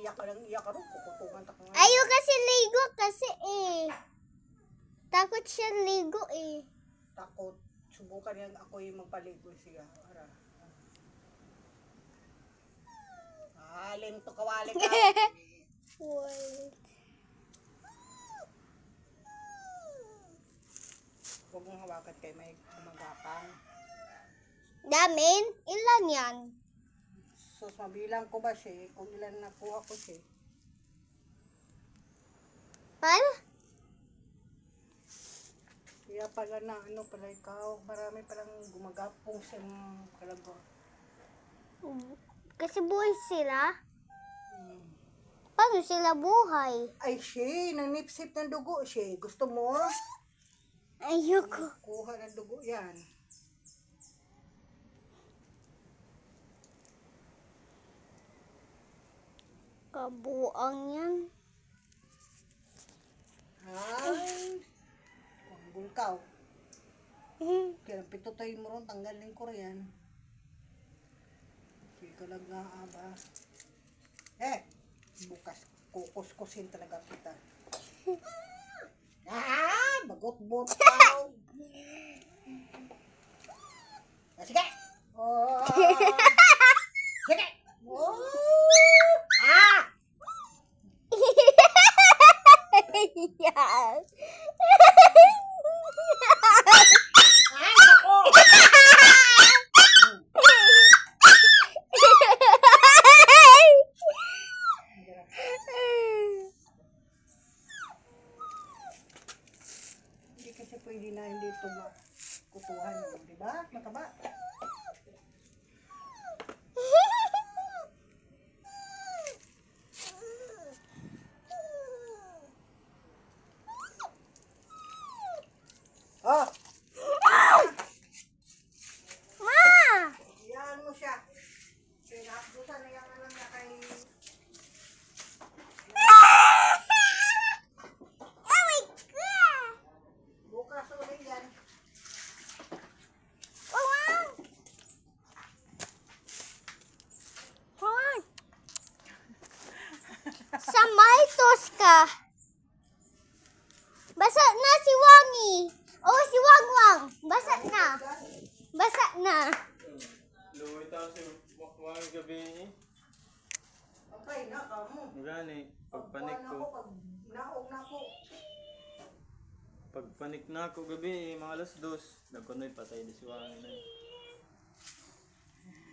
iyak ka lang iyak ka rin. Kukutungan ta ka nga. Ayaw kasi ligo kasi Takot siya ligo Takot. Subukan niya ako yung magpaligo siya. Para. Linto kawali ka. What? Huwag mong hawakan kay may kumagapang. Damin? Ilan yan? Sus, mabilang ko ba siya? Kung ilan nakuha ko siya. Paano? Kaya pala na ano pala ikaw. Marami palang gumagapong sa kalago. Kasi buhay sila? Hmm. Paano sila buhay? Ay, siya. Nanipsip ng dugo siya. Gusto mo? Ayoko. Kuha ng dugo yan. Kabuang yan. Ay. Ang bulkaw. Kaya pitutoy mo ron, tanggalin ko rin. Hindi ka lang nga aba. Bukas kukuskusin talaga kita. Bagot-botaw. Sige. Oh. Sige. Oh. Yes. Ay, ako. Hindi kasi pwede na hindi ito kutuhan mo, di ba? Mataba. Oh! Ma! Iyan mo siya. Pinakbusan na yan lang niya kay... Oh my God! Bukas ulit yan. Wow! Wow! Sa Maltos ka. Basa na si Wangi. Oh, si Wangwang. Basa na. Basa na. Luwi tayo si Wakwang gabi ni. Okay na ka mo. Gani, pagpanik ko. Pag naog na ko. Pagpanik na ako gabi, mga alas 2. Nagkunoy patay di si Wangi na.